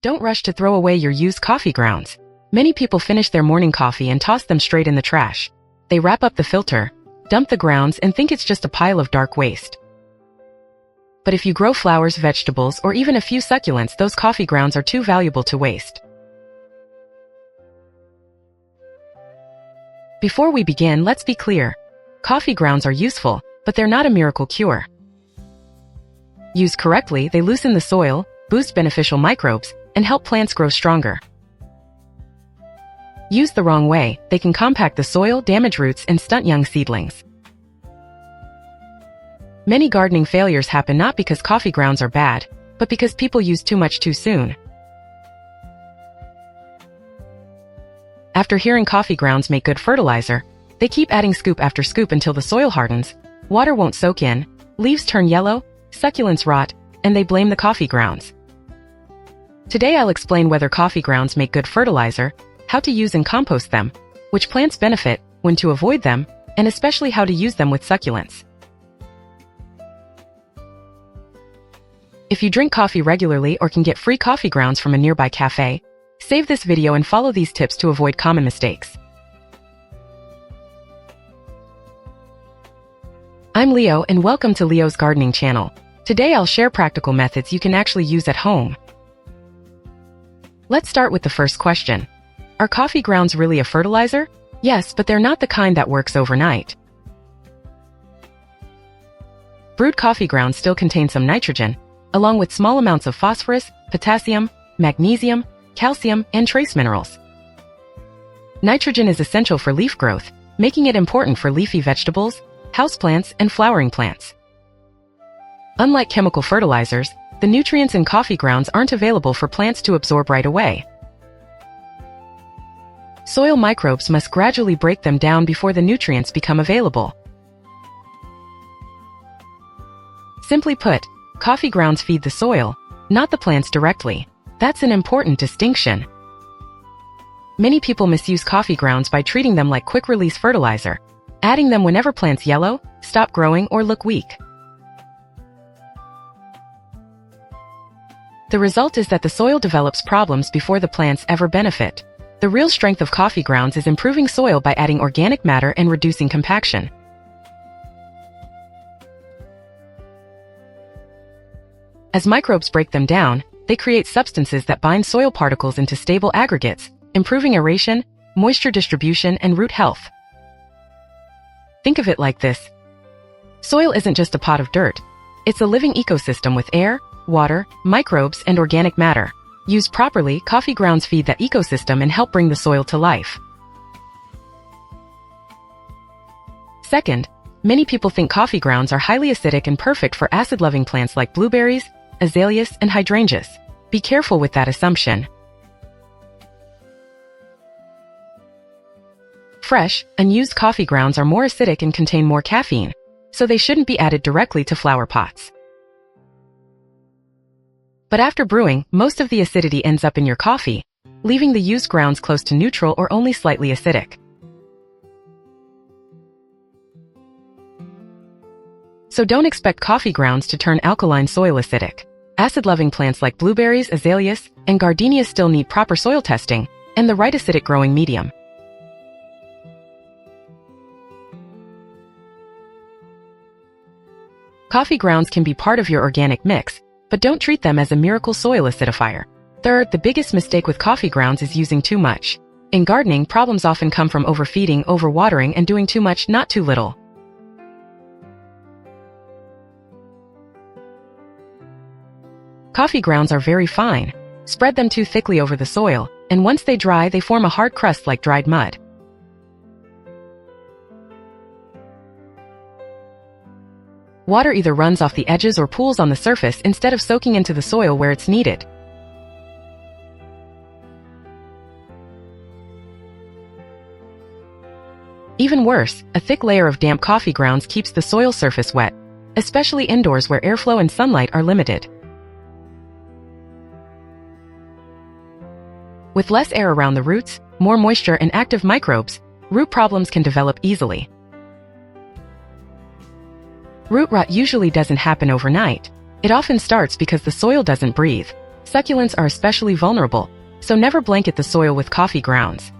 Don't rush to throw away your used coffee grounds. Many people finish their morning coffee and toss them straight in the trash. They wrap up the filter, dump the grounds, and think it's just a pile of dark waste. But if you grow flowers, vegetables, or even a few succulents, those coffee grounds are too valuable to waste. Before we begin, let's be clear. Coffee grounds are useful, but they're not a miracle cure. Used correctly, they loosen the soil, boost beneficial microbes, and help plants grow stronger. Used the wrong way, they can compact the soil, damage roots, and stunt young seedlings. Many gardening failures happen not because coffee grounds are bad, but because people use too much too soon. After hearing coffee grounds make good fertilizer, they keep adding scoop after scoop until the soil hardens, water won't soak in, leaves turn yellow, succulents rot, and they blame the coffee grounds. Today I'll explain whether coffee grounds make good fertilizer, how to use and compost them, which plants benefit, when to avoid them, and especially how to use them with succulents. If you drink coffee regularly or can get free coffee grounds from a nearby cafe, save this video and follow these tips to avoid common mistakes. I'm Leo and welcome to Leo's Gardening Channel. Today I'll share practical methods you can actually use at home. Let's start with the first question. Are coffee grounds really a fertilizer? Yes, but they're not the kind that works overnight. Brewed coffee grounds still contain some nitrogen, along with small amounts of phosphorus, potassium, magnesium, calcium, and trace minerals. Nitrogen is essential for leaf growth, making it important for leafy vegetables, houseplants, and flowering plants. Unlike chemical fertilizers, the nutrients in coffee grounds aren't available for plants to absorb right away. Soil microbes must gradually break them down before the nutrients become available. Simply put, coffee grounds feed the soil, not the plants directly. That's an important distinction. Many people misuse coffee grounds by treating them like quick-release fertilizer, adding them whenever plants yellow, stop growing, or look weak. The result is that the soil develops problems before the plants ever benefit. The real strength of coffee grounds is improving soil by adding organic matter and reducing compaction. As microbes break them down, they create substances that bind soil particles into stable aggregates, improving aeration, moisture distribution, and root health. Think of it like this. Soil isn't just a pot of dirt. It's a living ecosystem with air, water, microbes, and organic matter. Used properly, coffee grounds feed that ecosystem and help bring the soil to life. Second, many people think coffee grounds are highly acidic and perfect for acid-loving plants like blueberries, azaleas, and hydrangeas. Be careful with that assumption. Fresh, unused coffee grounds are more acidic and contain more caffeine, so they shouldn't be added directly to flower pots. But after brewing, most of the acidity ends up in your coffee, leaving the used grounds close to neutral or only slightly acidic. So don't expect coffee grounds to turn alkaline soil acidic. Acid-loving plants like blueberries, azaleas, and gardenias still need proper soil testing and the right acidic growing medium. Coffee grounds can be part of your organic mix, but don't treat them as a miracle soil acidifier. Third, the biggest mistake with coffee grounds is using too much. In gardening, problems often come from overfeeding, overwatering, and doing too much, not too little. Coffee grounds are very fine. Spread them too thickly over the soil, and once they dry, they form a hard crust like dried mud. Water either runs off the edges or pools on the surface instead of soaking into the soil where it's needed. Even worse, a thick layer of damp coffee grounds keeps the soil surface wet, especially indoors where airflow and sunlight are limited. With less air around the roots, more moisture, and active microbes, root problems can develop easily. Root rot usually doesn't happen overnight. It often starts because the soil doesn't breathe. Succulents are especially vulnerable, so never blanket the soil with coffee grounds.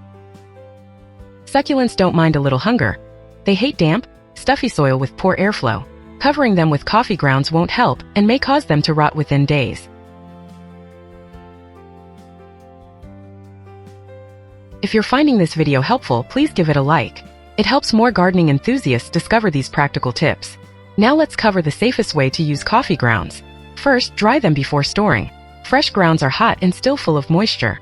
Succulents don't mind a little hunger. They hate damp, stuffy soil with poor airflow. Covering them with coffee grounds won't help and may cause them to rot within days. If you're finding this video helpful, please give it a like. It helps more gardening enthusiasts discover these practical tips. Now let's cover the safest way to use coffee grounds. First, dry them before storing. Fresh grounds are hot and still full of moisture.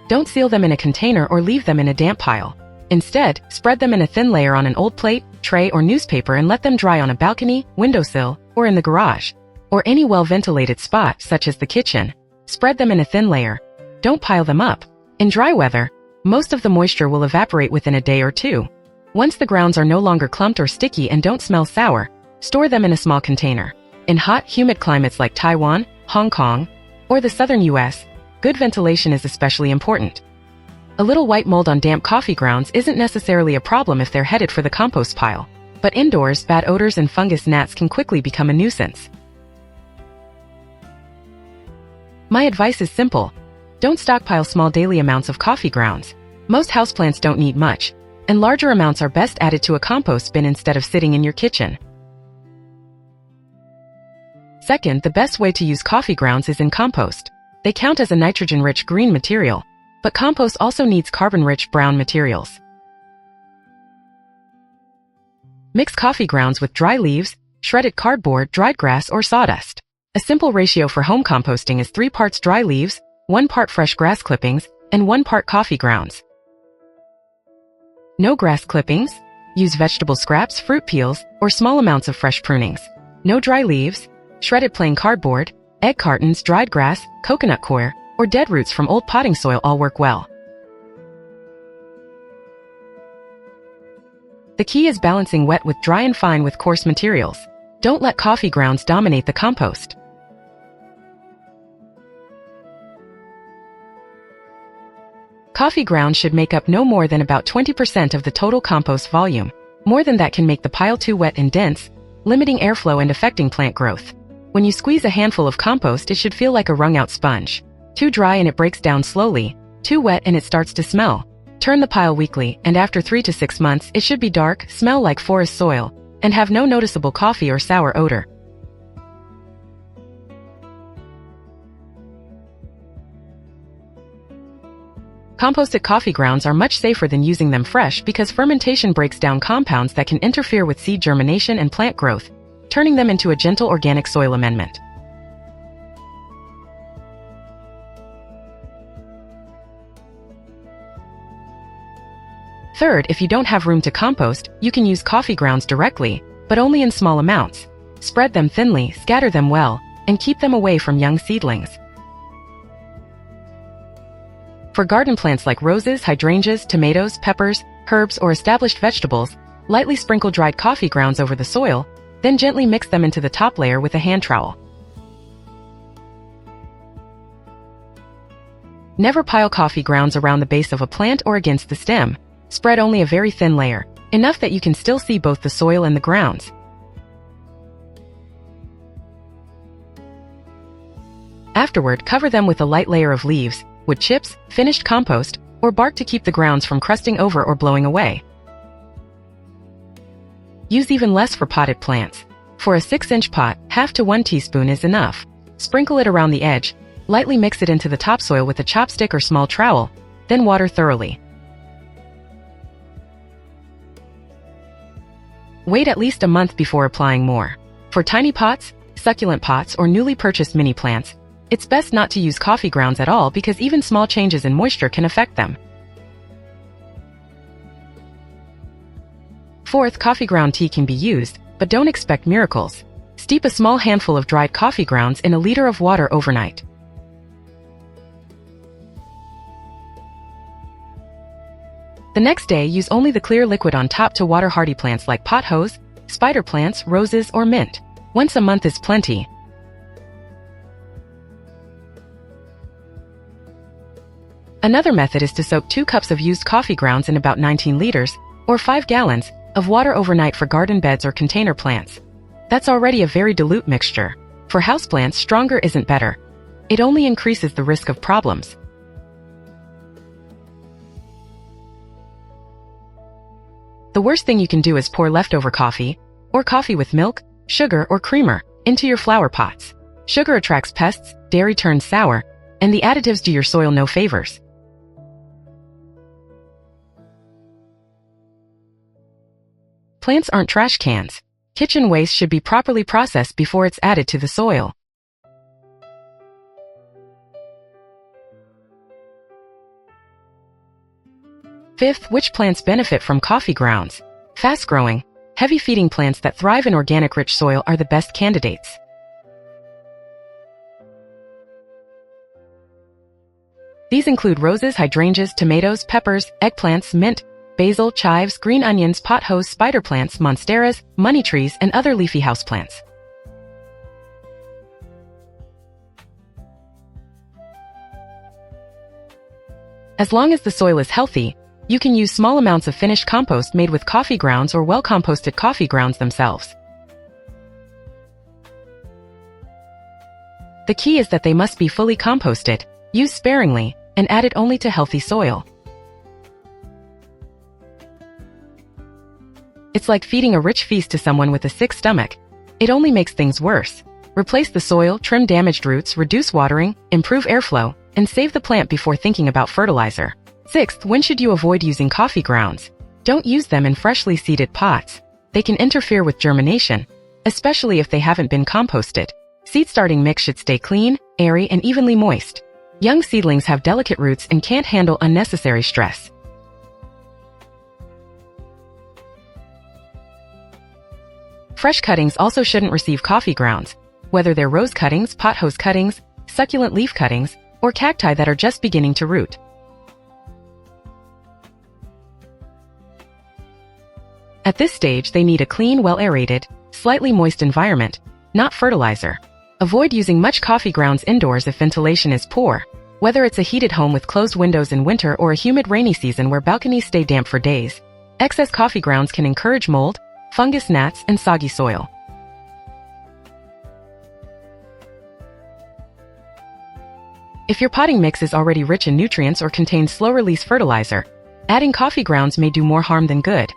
Don't seal them in a container or leave them in a damp pile. Instead, spread them in a thin layer on an old plate, tray, or newspaper and let them dry on a balcony, windowsill, or in the garage, or any well-ventilated spot such as the kitchen. Spread them in a thin layer. Don't pile them up. In dry weather, most of the moisture will evaporate within a day or two. Once the grounds are no longer clumped or sticky and don't smell sour, store them in a small container. In hot, humid climates like Taiwan, Hong Kong, or the southern US, good ventilation is especially important. A little white mold on damp coffee grounds isn't necessarily a problem if they're headed for the compost pile, but indoors, bad odors and fungus gnats can quickly become a nuisance. My advice is simple. Don't stockpile small daily amounts of coffee grounds. Most houseplants don't need much, and larger amounts are best added to a compost bin instead of sitting in your kitchen. Second, the best way to use coffee grounds is in compost. They count as a nitrogen-rich green material, but compost also needs carbon-rich brown materials. Mix coffee grounds with dry leaves, shredded cardboard, dried grass, or sawdust. A simple ratio for home composting is 3 parts dry leaves, 1 part fresh grass clippings, and 1 part coffee grounds. No grass clippings? Use vegetable scraps, fruit peels, or small amounts of fresh prunings. No dry leaves? Shredded plain cardboard, egg cartons, dried grass, coconut coir, or dead roots from old potting soil all work well. The key is balancing wet with dry and fine with coarse materials. Don't let coffee grounds dominate the compost. Coffee grounds should make up no more than about 20% of the total compost volume. More than that can make the pile too wet and dense, limiting airflow and affecting plant growth. When you squeeze a handful of compost, it should feel like a wrung-out sponge. Too dry and it breaks down slowly. Too wet and it starts to smell. Turn the pile weekly, and after 3 to 6 months, it should be dark, smell like forest soil, and have no noticeable coffee or sour odor. Composted coffee grounds are much safer than using them fresh because fermentation breaks down compounds that can interfere with seed germination and plant growth, turning them into a gentle organic soil amendment. Third, if you don't have room to compost, you can use coffee grounds directly, but only in small amounts. Spread them thinly, scatter them well, and keep them away from young seedlings. For garden plants like roses, hydrangeas, tomatoes, peppers, herbs, or established vegetables, lightly sprinkle dried coffee grounds over the soil, then gently mix them into the top layer with a hand trowel. Never pile coffee grounds around the base of a plant or against the stem. Spread only a very thin layer, enough that you can still see both the soil and the grounds. Afterward, cover them with a light layer of leaves, wood chips, finished compost, or bark to keep the grounds from crusting over or blowing away. Use even less for potted plants. For a 6-inch pot, half to 1 teaspoon is enough. Sprinkle it around the edge, lightly mix it into the topsoil with a chopstick or small trowel, then water thoroughly. Wait at least a month before applying more. For tiny pots, succulent pots, or newly purchased mini plants, it's best not to use coffee grounds at all because even small changes in moisture can affect them. Fourth, coffee ground tea can be used, but don't expect miracles. Steep a small handful of dried coffee grounds in a liter of water overnight. The next day, use only the clear liquid on top to water hardy plants like pothose, spider plants, roses, or mint. Once a month is plenty. Another method is to soak 2 cups of used coffee grounds in about 19 liters, or 5 gallons, of water overnight for garden beds or container plants. That's already a very dilute mixture. For houseplants, stronger isn't better. It only increases the risk of problems. The worst thing you can do is pour leftover coffee, or coffee with milk, sugar, or creamer, into your flower pots. Sugar attracts pests, dairy turns sour, and the additives do your soil no favors. Plants aren't trash cans. Kitchen waste should be properly processed before it's added to the soil. Fifth, which plants benefit from coffee grounds? Fast-growing, heavy-feeding plants that thrive in organic-rich soil are the best candidates. These include roses, hydrangeas, tomatoes, peppers, eggplants, mint, basil, chives, green onions, pothos, spider plants, monsteras, money trees, and other leafy houseplants. As long as the soil is healthy, you can use small amounts of finished compost made with coffee grounds or well-composted coffee grounds themselves. The key is that they must be fully composted, used sparingly, and added only to healthy soil. It's like feeding a rich feast to someone with a sick stomach. It only makes things worse. Replace the soil, trim damaged roots, reduce watering, improve airflow, and save the plant before thinking about fertilizer. Sixth, when should you avoid using coffee grounds? Don't use them in freshly seeded pots. They can interfere with germination, especially if they haven't been composted. Seed starting mix should stay clean, airy, and evenly moist. Young seedlings have delicate roots and can't handle unnecessary stress. Fresh cuttings also shouldn't receive coffee grounds, whether they're rose cuttings, pothose cuttings, succulent leaf cuttings, or cacti that are just beginning to root. At this stage, they need a clean, well-aerated, slightly moist environment, not fertilizer. Avoid using much coffee grounds indoors if ventilation is poor, whether it's a heated home with closed windows in winter or a humid rainy season where balconies stay damp for days. Excess coffee grounds can encourage mold, fungus gnats, and soggy soil. If your potting mix is already rich in nutrients or contains slow-release fertilizer, adding coffee grounds may do more harm than good.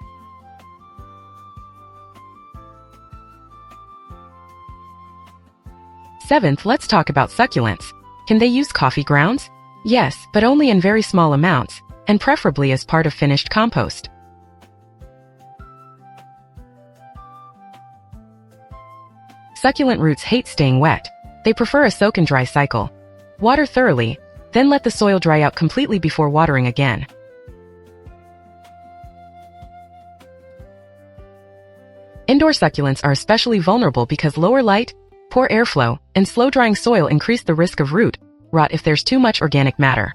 Seventh, let's talk about succulents. Can they use coffee grounds? Yes, but only in very small amounts, and preferably as part of finished compost. Succulent roots hate staying wet. They prefer a soak and dry cycle. Water thoroughly, then let the soil dry out completely before watering again. Indoor succulents are especially vulnerable because lower light, poor airflow, and slow-drying soil increase the risk of root rot if there's too much organic matter.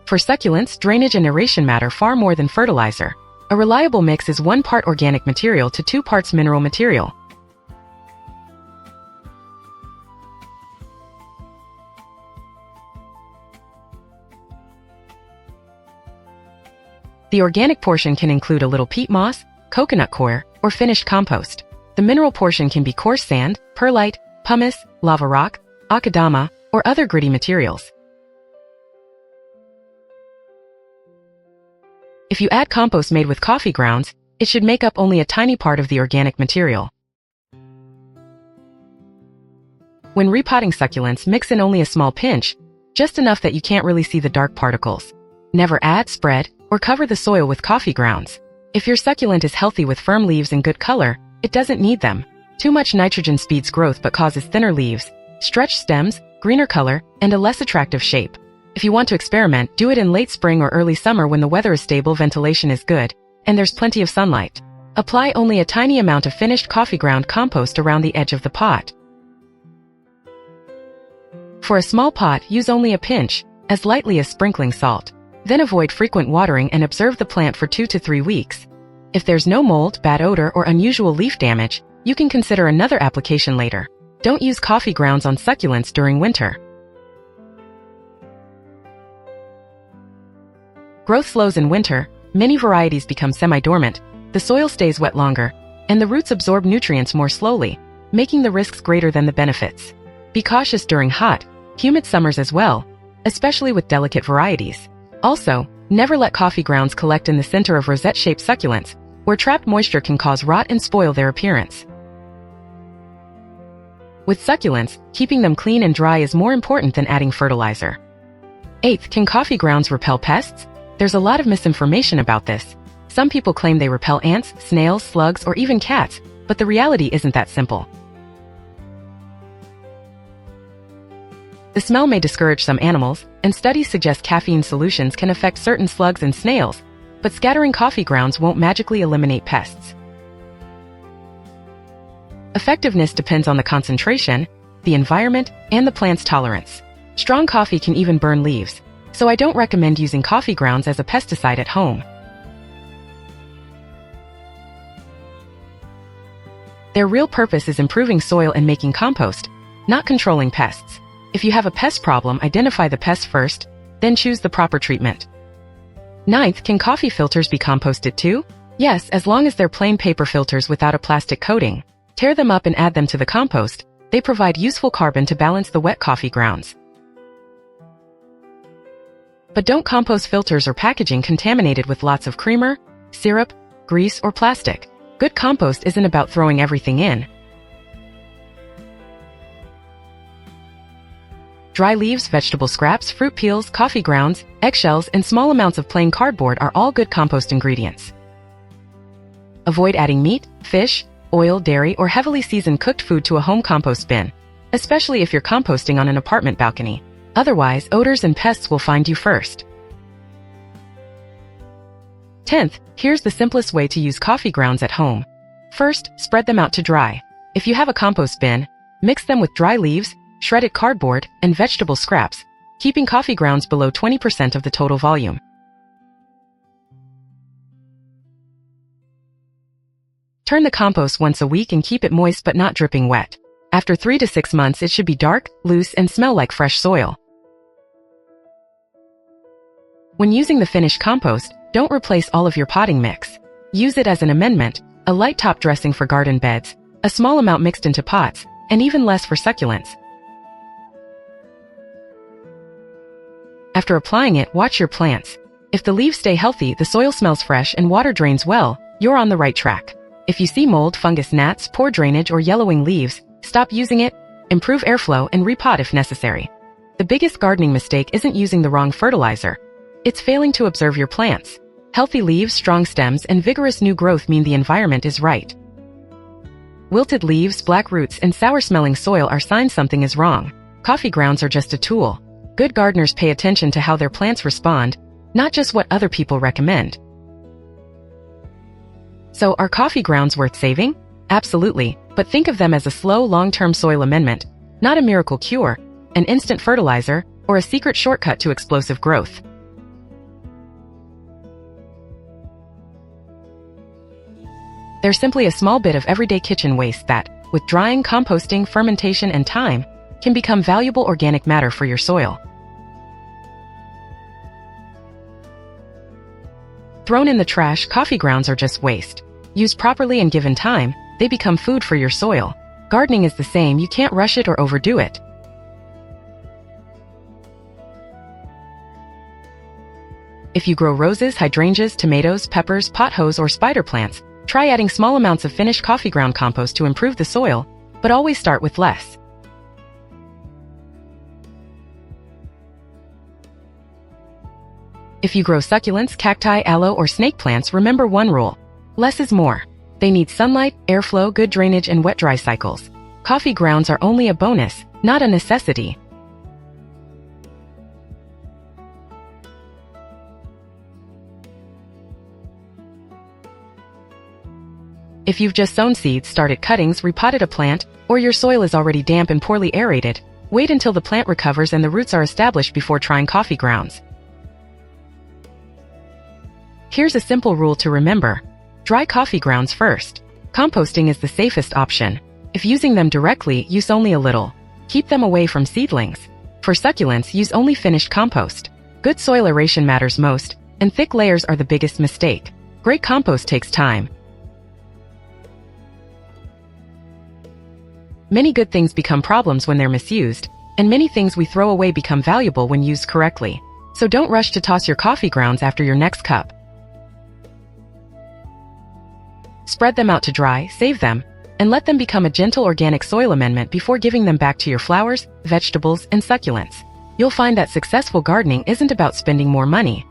For succulents, drainage and aeration matter far more than fertilizer. A reliable mix is 1 part organic material to 2 parts mineral material. The organic portion can include a little peat moss, coconut coir, or finished compost. The mineral portion can be coarse sand, perlite, pumice, lava rock, akadama, or other gritty materials. If you add compost made with coffee grounds, it should make up only a tiny part of the organic material. When repotting succulents, mix in only a small pinch, just enough that you can't really see the dark particles. Never add, spread, or cover the soil with coffee grounds. If your succulent is healthy with firm leaves and good color, it doesn't need them. Too much nitrogen speeds growth but causes thinner leaves, stretched stems, greener color, and a less attractive shape. If you want to experiment, do it in late spring or early summer when the weather is stable, ventilation is good, and there's plenty of sunlight. Apply only a tiny amount of finished coffee ground compost around the edge of the pot. For a small pot, use only a pinch, as lightly as sprinkling salt. Then avoid frequent watering and observe the plant for 2 to 3 weeks. If there's no mold, bad odor, or unusual leaf damage, you can consider another application later. Don't use coffee grounds on succulents during winter. Growth slows in winter, many varieties become semi-dormant, the soil stays wet longer, and the roots absorb nutrients more slowly, making the risks greater than the benefits. Be cautious during hot, humid summers as well, especially with delicate varieties. Also, never let coffee grounds collect in the center of rosette-shaped succulents, where trapped moisture can cause rot and spoil their appearance. With succulents, keeping them clean and dry is more important than adding fertilizer. 8th, can coffee grounds repel pests? There's a lot of misinformation about this. Some people claim they repel ants, snails, slugs, or even cats, but the reality isn't that simple. The smell may discourage some animals, and studies suggest caffeine solutions can affect certain slugs and snails, but scattering coffee grounds won't magically eliminate pests. Effectiveness depends on the concentration, the environment, and the plant's tolerance. Strong coffee can even burn leaves, so I don't recommend using coffee grounds as a pesticide at home. Their real purpose is improving soil and making compost, not controlling pests. If you have a pest problem, identify the pest first, then choose the proper treatment. 9th, can coffee filters be composted too? Yes, as long as they're plain paper filters without a plastic coating. Tear them up and add them to the compost. They provide useful carbon to balance the wet coffee grounds. But don't compost filters or packaging contaminated with lots of creamer, syrup, grease, or plastic. Good compost isn't about throwing everything in. Dry leaves, vegetable scraps, fruit peels, coffee grounds, eggshells, and small amounts of plain cardboard are all good compost ingredients. Avoid adding meat, fish, oil, dairy, or heavily seasoned cooked food to a home compost bin, especially if you're composting on an apartment balcony. Otherwise, odors and pests will find you first. 10th, here's the simplest way to use coffee grounds at home. First, spread them out to dry. If you have a compost bin, mix them with dry leaves, shredded cardboard, and vegetable scraps, keeping coffee grounds below 20% of the total volume. Turn the compost once a week and keep it moist but not dripping wet. After 3 to 6 months, it should be dark, loose, and smell like fresh soil. When using the finished compost, don't replace all of your potting mix. Use it as an amendment, a light top dressing for garden beds, a small amount mixed into pots, and even less for succulents. After applying it, watch your plants. If the leaves stay healthy, the soil smells fresh, and water drains well, you're on the right track. If you see mold, fungus, gnats, poor drainage, or yellowing leaves, stop using it, improve airflow, and repot if necessary. The biggest gardening mistake isn't using the wrong fertilizer. It's failing to observe your plants. Healthy leaves, strong stems, and vigorous new growth mean the environment is right. Wilted leaves, black roots, and sour-smelling soil are signs something is wrong. Coffee grounds are just a tool. Good gardeners pay attention to how their plants respond, not just what other people recommend. So, are coffee grounds worth saving? Absolutely, but think of them as a slow, long-term soil amendment, not a miracle cure, an instant fertilizer, or a secret shortcut to explosive growth. They're simply a small bit of everyday kitchen waste that, with drying, composting, fermentation, and time, can become valuable organic matter for your soil. Thrown in the trash, coffee grounds are just waste. Used properly and given time, they become food for your soil. Gardening is the same, you can't rush it or overdo it. If you grow roses, hydrangeas, tomatoes, peppers, pothos, or spider plants, try adding small amounts of finished coffee ground compost to improve the soil, but always start with less. If you grow succulents, cacti, aloe, or snake plants, remember one rule: less is more. They need sunlight, airflow, good drainage, and wet-dry cycles. Coffee grounds are only a bonus, not a necessity. If you've just sown seeds, started cuttings, repotted a plant, or your soil is already damp and poorly aerated, wait until the plant recovers and the roots are established before trying coffee grounds. Here's a simple rule to remember: dry coffee grounds first. Composting is the safest option. If using them directly, use only a little. Keep them away from seedlings. For succulents, use only finished compost. Good soil aeration matters most, and thick layers are the biggest mistake. Great compost takes time, Many good things become problems when they're misused, and many things we throw away become valuable when used correctly. So don't rush to toss your coffee grounds after your next cup. Spread them out to dry, save them, and let them become a gentle organic soil amendment before giving them back to your flowers, vegetables, and succulents. You'll find that successful gardening isn't about spending more money.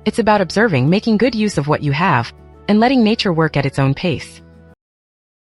It's about observing, making good use of what you have, and letting nature work at its own pace.